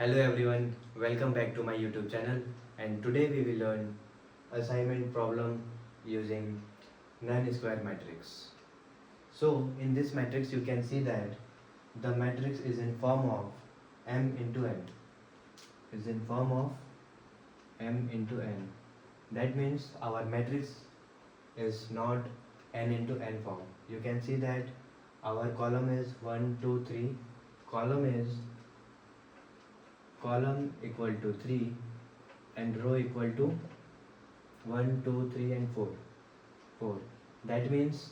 Hello everyone, welcome back to my YouTube channel, and today we will learn assignment problem using non-square matrix. So in this matrix you can see that the matrix is in form of m into n, is in form of m into n. That means our matrix is not n into n form. You can see that our column is 1, 2, 3, column equal to 3 and row equal to 1, 2, 3 and 4. That means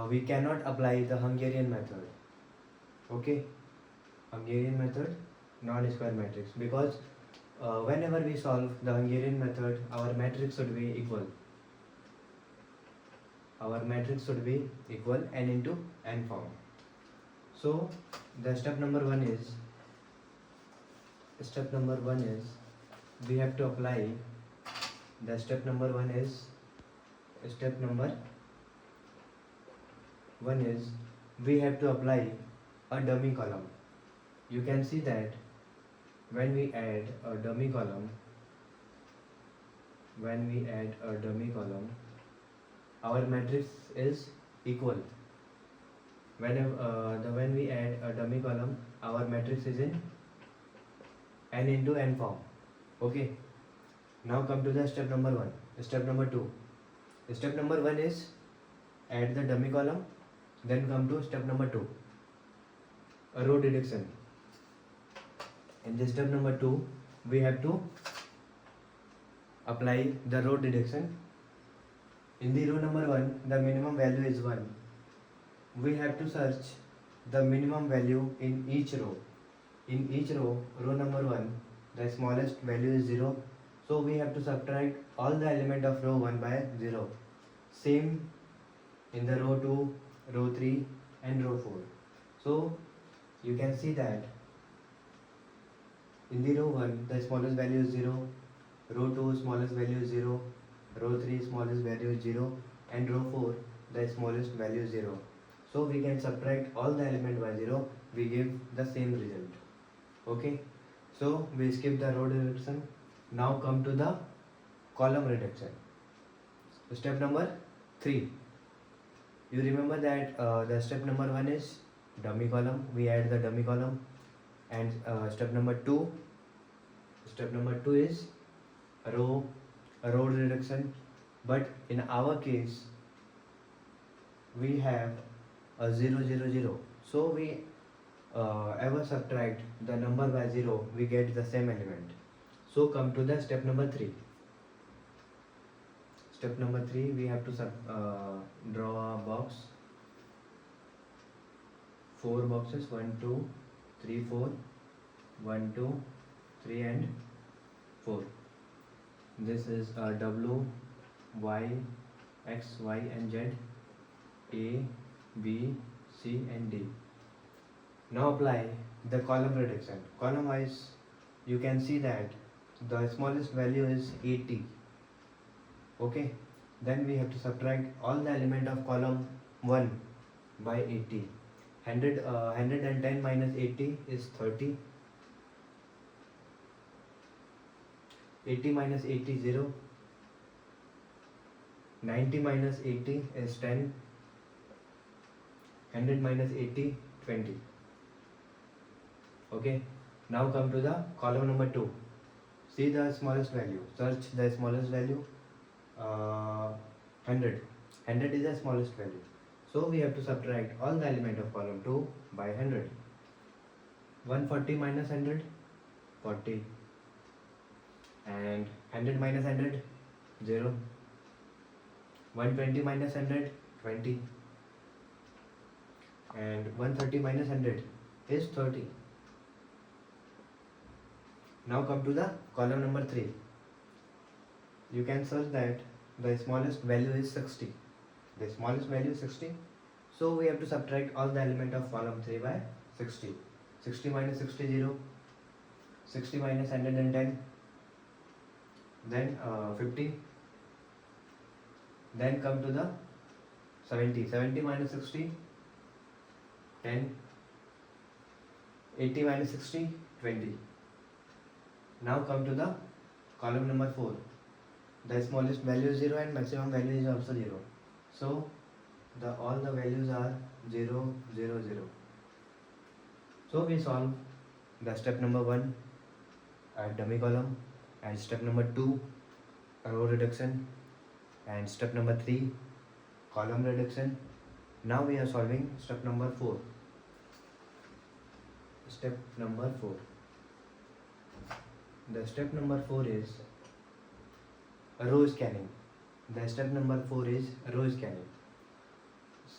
we cannot apply the Hungarian method. Okay, Hungarian method, non-square matrix, because whenever we solve the Hungarian method, our matrix should be equal. Our matrix should be equal n into n form. So the step number one is we have to apply the step number one is we have to apply a dummy column. You can see that when we add a dummy column, our matrix is equal. When we add a dummy column, our matrix is in n into n form. Okay, now come to the step number one. Step number two. Step number one is add the dummy column, then come to step number two, a row deduction. In this step number two, we have to apply the row deduction. In the row number one, the minimum value is 1. We have to search the minimum value in each row. In each row number 1, the smallest value is 0. So we have to subtract all the element of row 1 by 0. Same in the row 2, row 3 and row 4. So you can see that in the row 1, the smallest value is 0, row 2 smallest value is 0, row 3 smallest value is 0 and row 4 the smallest value is 0. So we can subtract all the element by 0, we give the same result. Okay, so we skip the row reduction. Now come to the column reduction. Step number 3. You remember that the step number 1 is dummy column. We add the dummy column, and step number 2 is row reduction. But in our case, we have a 0, 0, 0. So we ever subtract the number by 0, we get the same element. So come to the step number 3. Step number 3, we have to draw a box. 4 boxes, 1, 2, 3, 4, 1, 2, 3 and 4. This is W, Y, X, Y and Z, A, B, C and D. Now apply the column reduction. Column wise, you can see that the smallest value is 80. Okay, then we have to subtract all the element of column 1 by 80. 110 minus 80 is 30. 80 minus 80 is 0. 90 minus 80 is 10. 100 minus 80, 20. Okay, now come to the column number 2. See the smallest value. Search the smallest value. 100. 100 is the smallest value. So we have to subtract all the element of column 2 by 100. 140 minus 100, 40. And 100 minus 100, 0. 120 minus 100, 20. And 130 minus 100 is 30. Now come to the column number 3. You can search that the smallest value is 60. The smallest value is 60. So we have to subtract all the element of column 3 by 60. 60 minus 60, 0. 60 minus 110. Then 50. Then come to the 70. 70 minus 60, 10. 80 minus 60, 20. Now come to the column number 4. The smallest value is 0 and maximum value is also 0. So all the values are 0, 0, 0. So we solve the step number 1 at dummy column, and step number 2 row reduction, and step number 3 column reduction. Now we are solving step number 4. Step number 4. The step number 4 is row scanning. The step number 4 is row scanning.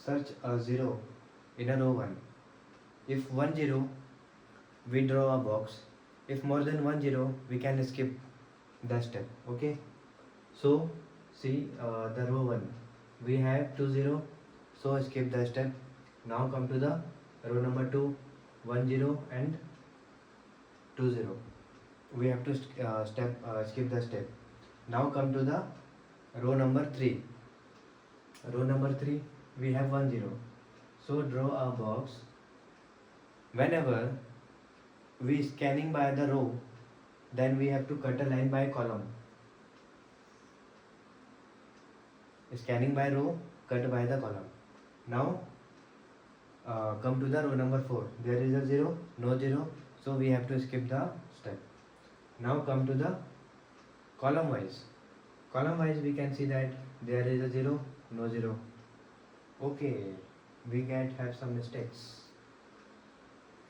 Search a 0 in a row 1. If 1 0, we draw a box. If more than 1 0, we can skip the step. Okay. So see the row 1. We have 2 0, so skip the step. Now come to the row number 2, 1 0 and 2 0. We have to skip the step. Now come to the row number 3. Row number 3, we have 1 0. So draw a box. Whenever we scanning by the row, then we have to cut a line by column. Scanning by row, cut by the column. Now come to the row number 4. There is a 0, no 0, so we have to skip the step. Now come to the column wise. Column wise we can see that there is a 0, no 0. Okay, we can have some mistakes.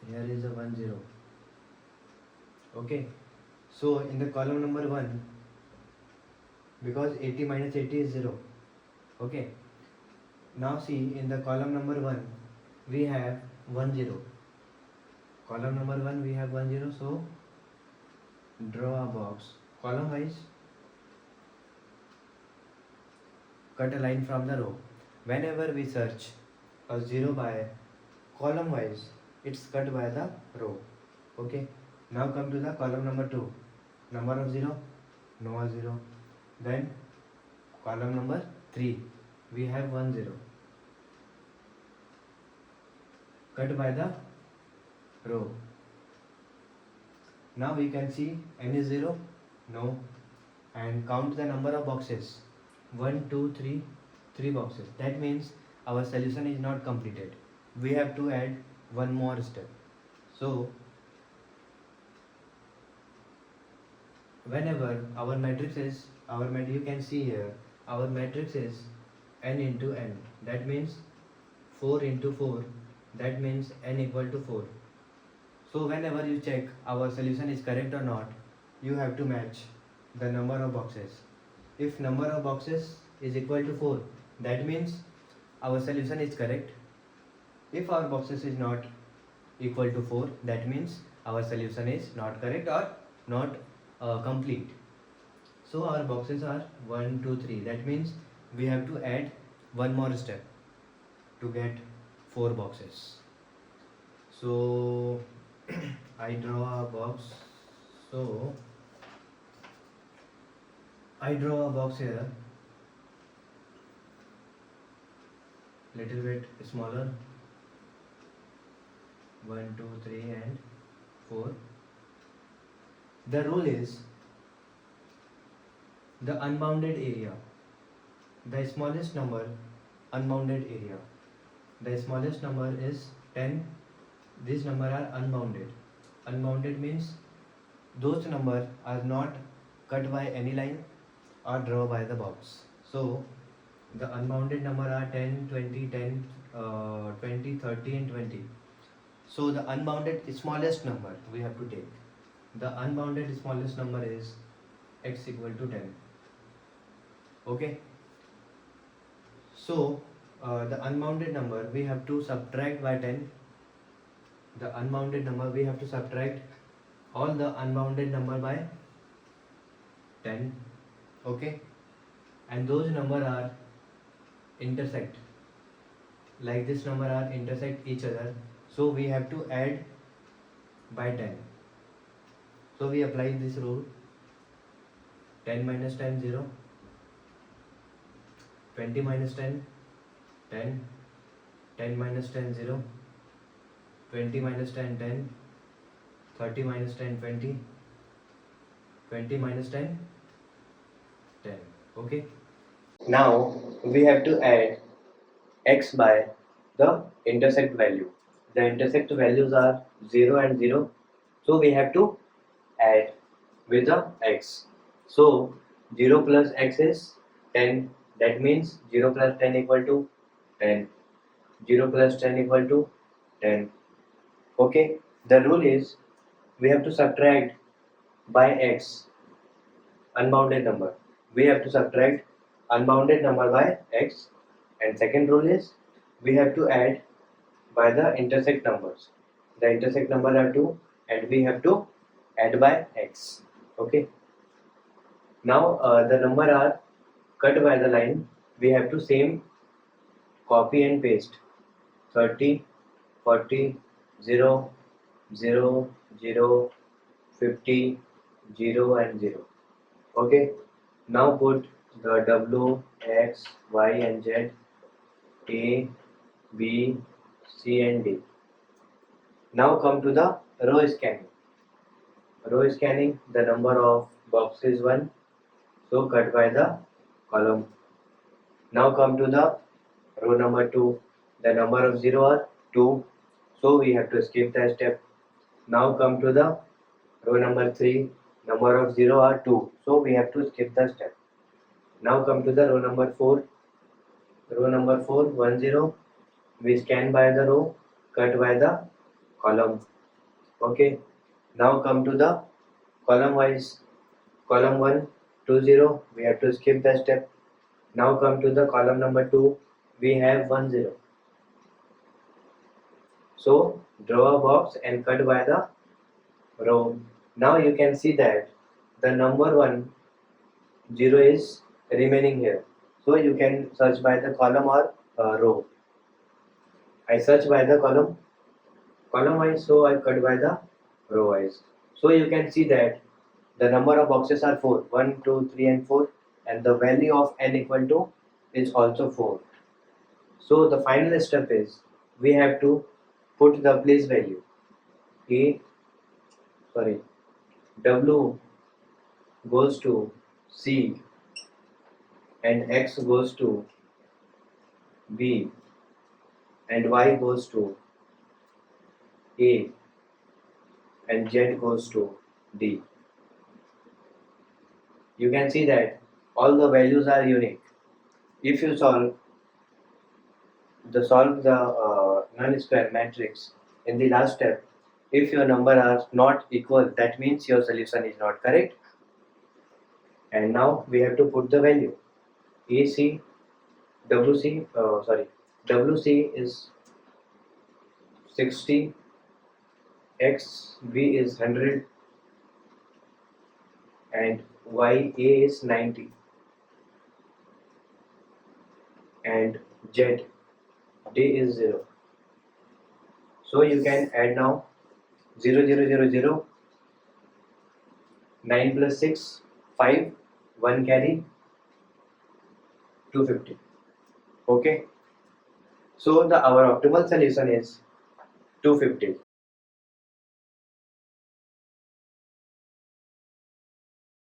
Here is a 1 0. Okay, so in the column number 1, because 80 minus 80 is 0. Okay, now see in the column number 1 we have 1 0. Column number 1 we have 1 0, so draw a box. Column wise, cut a line from the row. Whenever we search a 0 by column wise, it's cut by the row. Okay, now come to the column number 2. Number of 0, no 0. Then column number 3, we have 1 0. Cut by the row. Now we can see n is 0, no, and count the number of boxes. 1, 2, 3, 3 boxes. That means our solution is not completed. We have to add one more step. So whenever our matrix is, you can see here, our matrix is n into n. That means 4 into 4. That means n equal to 4. So whenever you check our solution is correct or not, you have to match the number of boxes. If number of boxes is equal to 4, that means our solution is correct. If our boxes is not equal to 4, that means our solution is not correct or not complete. So our boxes are 1, 2, 3. That means we have to add one more step to get 4 boxes. So I draw a box. So I draw a box here, little bit smaller. 1, 2, 3 and 4. The rule is the unbounded area, the smallest number, unbounded area. The smallest number is 10. These numbers are unbounded. Unbounded means those numbers are not cut by any line or drawn by the box. So the unbounded number are 10, 20, 10, 20, 30 and 20. So the unbounded smallest number we have to take. The unbounded smallest number is x equal to 10. Okay. So the unbounded number we have to subtract by 10. The unbounded number we have to subtract all the unbounded number by 10. Okay. And those number are intersect. Like this number are intersect each other. So we have to add by 10. So we apply this rule. 10 minus 10, 0. 20 minus 10, 10. 10 minus 10, 0. 20 minus 10, 10. 30 minus 10, 20. 20 minus 10, 10. Okay. Now we have to add x by the intersect value. The intersect values are 0 and 0. So we have to add with the x. So 0 plus x is 10. That means 0 plus 10 equal to 10. 0 plus 10 equal to 10. Okay. The rule is we have to subtract by x unbounded number. We have to subtract unbounded number by x, and second rule is we have to add by the intersect numbers. The intersect number are 2 and we have to add by x. Okay. Now the number are cut by the line. We have to same copy and paste 30, 40, 0, 0, 0, 50, 0 and 0. Okay. Now put the W, X, Y and Z, A, B, C and D. Now come to the row scanning. Row scanning, the number of boxes 1, so cut by the column. Now come to the row number 2, the number of 0 are 2, so we have to skip that step. Now come to the row number 3, number of 0 are 2, so we have to skip the step. Now come to the row number 4, row number 4, 1, 0, we scan by the row, cut by the column. Okay. Now come to the column wise. Column 1, 2, 0, we have to skip the step. Now come to the column number 2, we have 1, 0. So draw a box and cut by the row. Now you can see that the number 1, 0 is remaining here. So you can search by the column or row. I search by the column wise, so I cut by the row wise. So you can see that the number of boxes are 4, 1, 2, 3 and 4, and the value of n equal to is also 4. So the final step is we have to put the place value. W goes to C and X goes to B and Y goes to A and Z goes to D. You can see that all the values are unique. If you solve the null-square matrix in the last step, if your number are not equal, that means your solution is not correct. And now we have to put the value. WC is 60, XB is 100, and YA is 90, and Z D is 0. So you can add now 0, 0, 0, 0, 9 plus 6, 5, 1 carry, 250. Okay. So our optimal solution is 250.